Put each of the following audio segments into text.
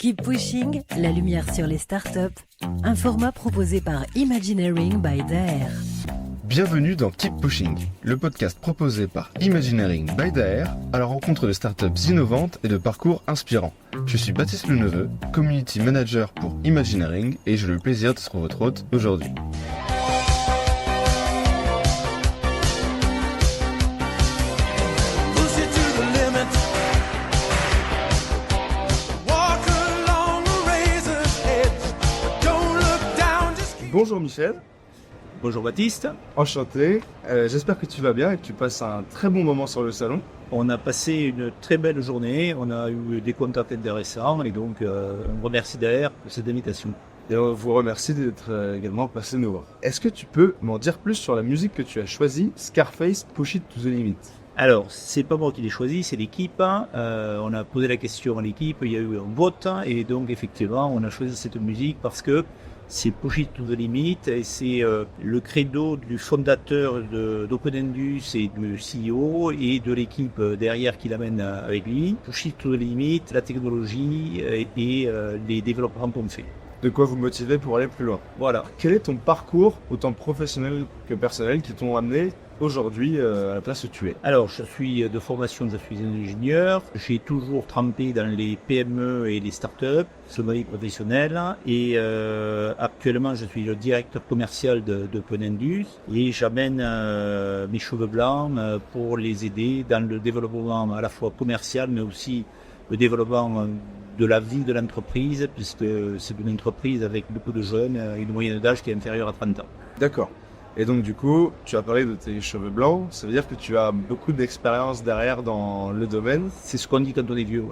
Keep Pushing, la lumière sur les startups, un format proposé par Imagineering by Daher. Bienvenue dans Keep Pushing, le podcast proposé par Imagineering by Daher à la rencontre de startups innovantes et de parcours inspirants. Je suis Baptiste Leneveu, Community Manager pour Imagineering et j'ai le plaisir d'être votre hôte aujourd'hui. Bonjour Michel. Bonjour Baptiste. Enchanté. J'espère que tu vas bien et que tu passes un très bon moment sur le salon. On a passé une très belle journée, on a eu des contacts intéressants et donc on remercie Daher pour cette invitation. Et on vous remercie d'être également passé nous voir. Est-ce que tu peux m'en dire plus sur la musique que tu as choisie, Scarface, Push It to the Limit? Alors, c'est pas moi qui l'ai choisi, c'est l'équipe. On a posé la question à l'équipe, il y a eu un vote et donc effectivement on a choisi cette musique parce que c'est Push It to the Limit et c'est le credo du fondateur d'OpenEndus et du CEO et de l'équipe derrière qui l'amène avec lui. Push It to the Limit, la technologie et les développements qu'on fait. De quoi vous motiver pour aller plus loin. Voilà. Quel est ton parcours, autant professionnel que personnel, qui t'ont amené aujourd'hui à la place où tu es? Alors, je suis de formation, je suis ingénieur. J'ai toujours trempé dans les PME et les startups, sur ma vie professionnelle. Et actuellement, je suis le directeur commercial d'OpenEndus et j'amène mes cheveux blancs pour les aider dans le développement à la fois commercial, mais aussi le développement de la vie de l'entreprise, puisque c'est une entreprise avec beaucoup de jeunes et une moyenne d'âge qui est inférieure à 30 ans. D'accord. Et donc du coup, tu as parlé de tes cheveux blancs, ça veut dire que tu as beaucoup d'expérience derrière dans le domaine. C'est ce qu'on dit quand on est vieux,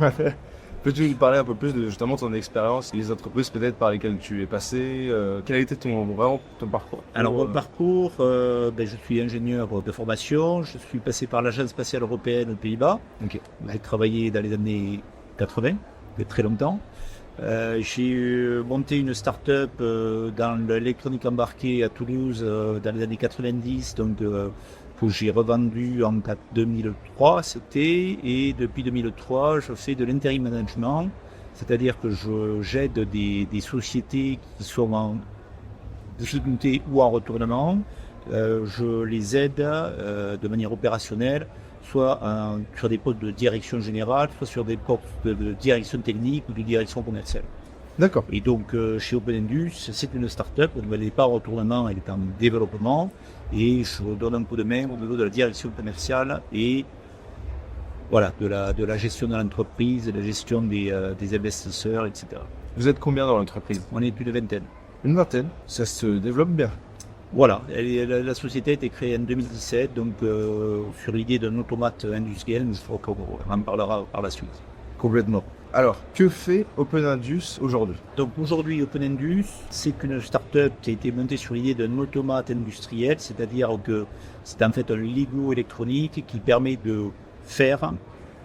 ouais. Peux-tu nous parler un peu plus de justement ton expérience, les entreprises peut-être par lesquelles tu es passé, quel a été ton parcours? Alors mon parcours, je suis ingénieur de formation, je suis passé par l'Agence spatiale européenne aux Pays-Bas. Okay. J'ai travaillé dans les années 80, depuis très longtemps. J'ai monté une start-up dans l'électronique embarquée à Toulouse dans les années 90, donc que j'ai revendu en 2003, c'était, et depuis 2003, je fais de l'interim management, c'est-à-dire que j'aide des sociétés qui sont en difficulté ou en retournement, je les aide de manière opérationnelle, soit sur des postes de direction générale, soit sur des postes de direction technique ou de direction commerciale. D'accord. Et donc, chez OpenEndus, c'est une start-up, elle n'est pas en retournement, elle est en développement, et je donne un coup de main au niveau de la direction commerciale et voilà, de la gestion de l'entreprise, de la gestion des investisseurs, etc. Vous êtes combien dans l'entreprise? On est plus de vingtaine. Une vingtaine, ça se développe bien. Voilà, la société a été créée en 2017, donc sur l'idée d'un automate industriel, mais je crois qu'on en parlera par la suite. Complètement. Alors, que fait OpenEndus aujourd'hui? Donc aujourd'hui, OpenEndus, c'est une start-up qui a été montée sur l'idée d'un automate industriel, c'est-à-dire que c'est en fait un Lego électronique qui permet de faire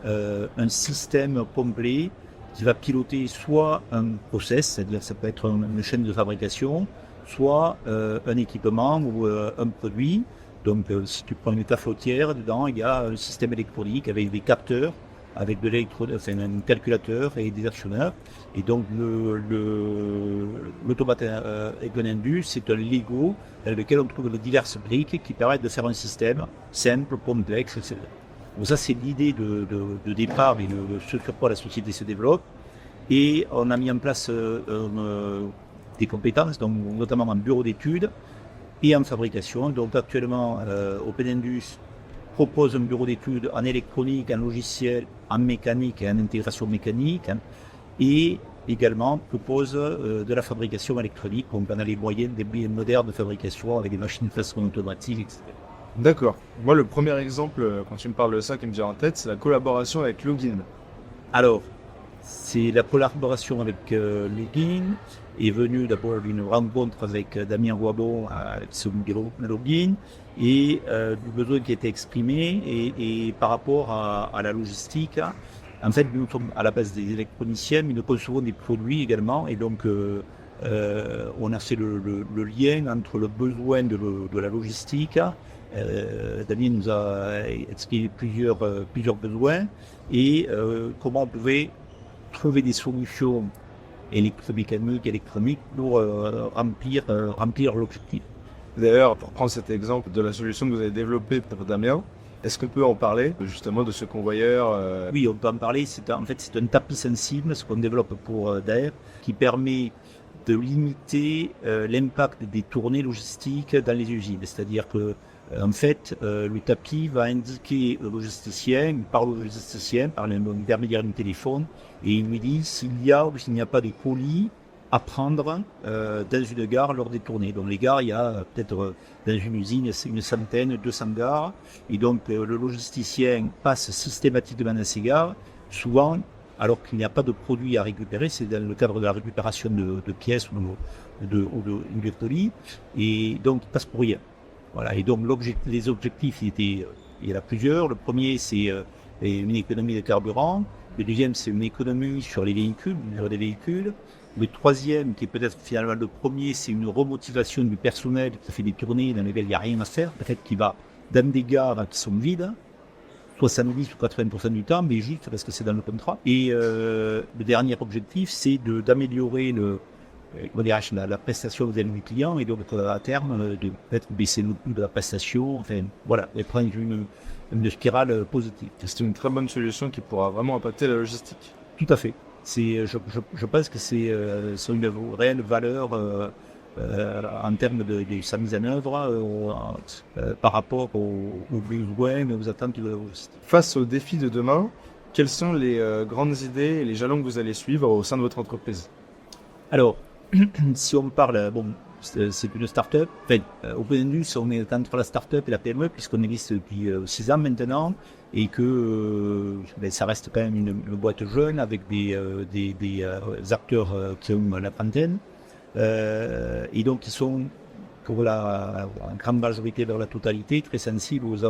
un système complet qui va piloter soit un process, c'est-à-dire ça peut être une chaîne de fabrication, soit un équipement ou un produit. Donc si tu prends une cafetière, dedans il y a un système électronique avec des capteurs, avec un calculateur et des actionneurs. Et donc l'automate OpenEndus, c'est un Lego dans lequel on trouve diverses briques qui permettent de faire un système simple, complexe, etc. Donc ça c'est l'idée de départ et ce sur quoi la société se développe. Et on a mis en place des compétences, donc notamment en bureau d'études et en fabrication. Donc actuellement, OpenEndus propose un bureau d'études en électronique, en logiciel, en mécanique et en intégration mécanique, et également propose de la fabrication électronique. Donc on a les moyens des moyens modernes de fabrication avec des machines de façon automatique, etc. D'accord. Moi, le premier exemple, quand tu me parles de ça qui me vient en tête, c'est la collaboration avec Login. Alors, c'est la collaboration avec Login est venue d'abord d'une rencontre avec Damien Wabon à son bureau Login et du besoin qui était exprimé et par rapport à la logistique. En fait, nous sommes à la base des électroniciens, mais nous concevons des produits également et donc on a fait le lien entre le besoin de la logistique. Damien nous a expliqué plusieurs besoins et comment on pouvait trouver des solutions électromécaniques, électroniques pour remplir l'objectif. D'ailleurs, pour prendre cet exemple de la solution que vous avez développée pour Damien, est-ce qu'on peut en parler justement de ce convoyeur Oui, on peut en parler. C'est un tapis sensible, ce qu'on développe pour Daher, qui permet de limiter l'impact des tournées logistiques dans les usines. C'est-à-dire que en fait, le tapis va indiquer au logisticien, il parle au logisticien par l'intermédiaire du téléphone, et il lui dit s'il y a ou s'il n'y a pas de colis à prendre dans une gare lors des tournées. Donc les gares, il y a peut-être dans une usine une centaine, 200 gares, et donc le logisticien passe systématiquement dans ces gares, souvent alors qu'il n'y a pas de produits à récupérer, c'est dans le cadre de la récupération de pièces ou de colis, et donc il passe pour rien. Voilà, et donc les objectifs, il y en a plusieurs. Le premier, c'est une économie de carburant. Le deuxième, c'est une économie sur les véhicules, des véhicules. Le troisième, qui est peut-être finalement le premier, c'est une remotivation du personnel qui fait des tournées dans lesquelles il n'y a rien à faire, peut-être qui va dans des gares qui sont vides, 70 ou 80% du temps, mais juste parce que c'est dans le contrat. Et le dernier objectif, c'est d'améliorer la prestation des clients, et donc à terme de peut-être baisser le coût de la prestation, enfin voilà, et prendre une spirale positive. C'est une très bonne solution qui pourra vraiment impacter la logistique. Tout à fait. Je pense que c'est une réelle valeur en termes de sa mise en œuvre par rapport aux besoins et aux attentes de la logistique. Face aux défis de demain, quelles sont les grandes idées et les jalons que vous allez suivre au sein de votre entreprise? Alors, si on parle, c'est une start-up. Enfin, OpenIndus, on est entre la start-up et la PME, puisqu'on existe depuis 6 ans maintenant, et que ça reste quand même une boîte jeune avec des acteurs qui ont la trentaine, et donc ils sont, pour la grande majorité, vers la totalité, très sensibles aux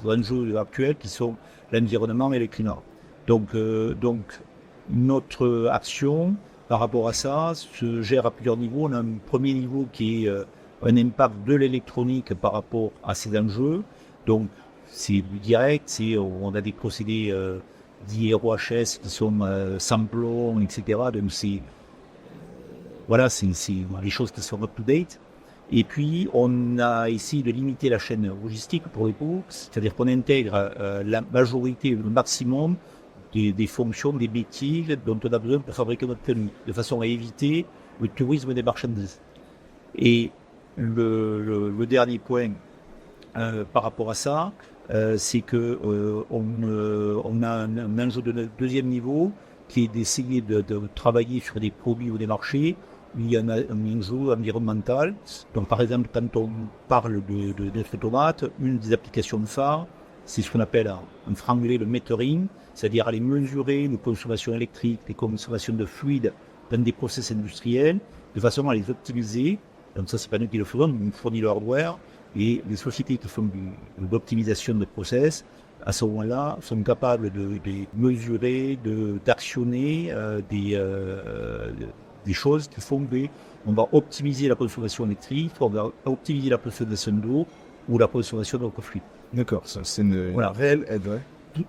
enjeux actuels qui sont l'environnement et le climat. Donc notre action par rapport à ça se gère à plusieurs niveaux. On a un premier niveau qui est un impact de l'électronique par rapport à ces enjeux. Donc c'est du direct, on a des procédés d'IROHS qui sont sans plomb, etc. Donc c'est les choses qui sont up-to-date. Et puis, on a essayé de limiter la chaîne logistique pour les pots, c'est-à-dire qu'on intègre la majorité, le maximum des fonctions, des métiers dont on a besoin pour fabriquer notre tenue, de façon à éviter le tourisme des marchandises. Et le dernier point par rapport à ça, c'est que on a un enjeu de deuxième niveau qui est d'essayer de travailler sur des produits ou des marchés. Il y a un enjeu environnemental. Donc, par exemple, quand on parle de tomates, une des applications phares, c'est ce qu'on appelle en franglais le metering, c'est-à-dire aller mesurer les consommations électriques, les consommations de fluides dans des process industriels, de façon à les optimiser. Donc ça, c'est pas nous qui le faisons, nous fournissons le hardware, et les sociétés qui font de l'optimisation de process, à ce moment-là, sont capables de mesurer, d'actionner des choses qui font qu'on va optimiser la consommation électrique, on va optimiser la consommation d'eau ou la consommation de fluide. D'accord, c'est une réelle aide, ouais.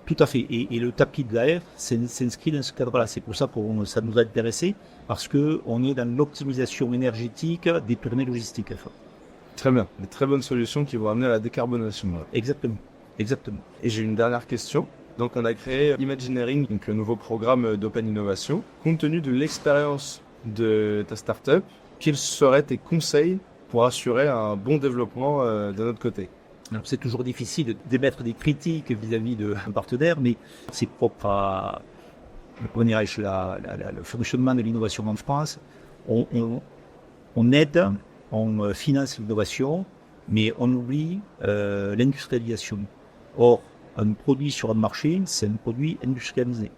Tout à fait. Et le tapis de Daher s'inscrit dans ce cadre-là. C'est pour ça que ça nous a intéressés, parce qu'on est dans l'optimisation énergétique des tournées logistiques. Très bien. Des très bonnes solutions qui vont amener à la décarbonation. Exactement. Et j'ai une dernière question. Donc, on a créé Imagineering, donc le nouveau programme d'Open Innovation. Compte tenu de l'expérience de ta startup, quels seraient tes conseils pour assurer un bon développement de notre côté? Alors, c'est toujours difficile d'émettre des critiques vis-à-vis d'un partenaire, mais c'est propre à le fonctionnement de l'innovation en France. On aide, on finance l'innovation, mais on oublie l'industrialisation. Or, un produit sur un marché, c'est un produit industrialisé.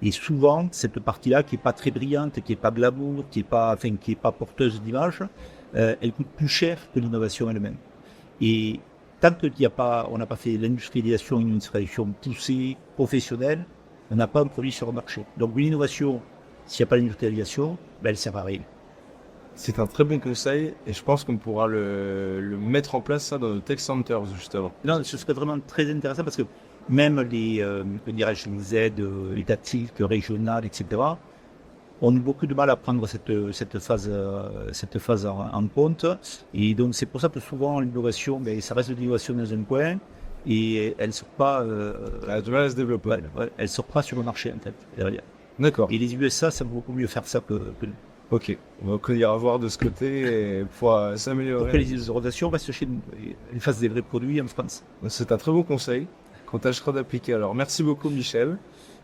Et souvent, cette partie-là, qui n'est pas très brillante, qui n'est pas glamour, qui n'est pas porteuse d'image, elle coûte plus cher que l'innovation elle-même. Et tant qu'on n'a pas fait l'industrialisation, une industrialisation poussée, professionnelle, on n'a pas un produit sur le marché. Donc l'innovation, s'il n'y a pas l'industrialisation, elle ne sert à rien. C'est un très bon conseil et je pense qu'on pourra le mettre en place ça dans nos tech centers justement. Non, ce serait vraiment très intéressant parce que même les aides étatiques, régionales, etc., ont beaucoup de mal à prendre cette phase en compte. Et donc, c'est pour ça que souvent, l'innovation, ça reste de l'innovation dans un coin et elle ne sort pas. Elle a du mal à se développer. Elle sort pas sur le marché, en fait, derrière. D'accord. Et les USA, ça va beaucoup mieux faire ça que nous. Ok, donc il ira voir de ce côté et pouvoir s'améliorer. Après, les rotations restent chez nous. Et elles fassent des vrais produits en France. C'est un très bon conseil qu'on tâchera d'appliquer. Alors, merci beaucoup, Michel.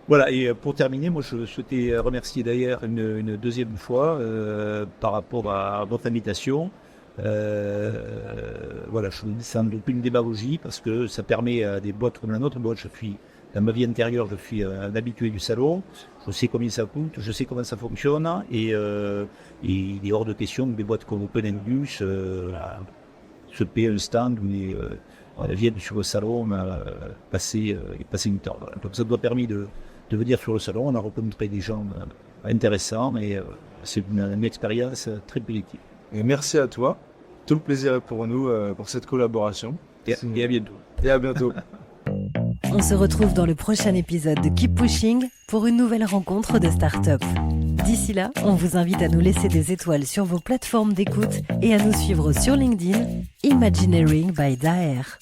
Voilà, et pour terminer, moi je souhaitais remercier d'ailleurs une deuxième fois par rapport à votre invitation. Voilà, je ne sens aucune démagogie parce que ça permet à des boîtes comme la nôtre. Moi, dans ma vie antérieure, je suis un habitué du salon. Je sais combien ça coûte, je sais comment ça fonctionne et il est hors de question que des boîtes comme OpenEndus se paient un stand ou viennent sur le salon passer une temps. Voilà. Donc ça nous a permis de venir sur le salon, on a rencontré des gens intéressants et c'est une expérience très positive. Et merci à toi. Tout le plaisir est pour nous pour cette collaboration. Et à bientôt. Et à bientôt. On se retrouve dans le prochain épisode de Keep Pushing pour une nouvelle rencontre de start-up. D'ici là, on vous invite à nous laisser des étoiles sur vos plateformes d'écoute et à nous suivre sur LinkedIn, Imagineering by Daher.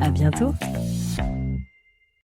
À bientôt.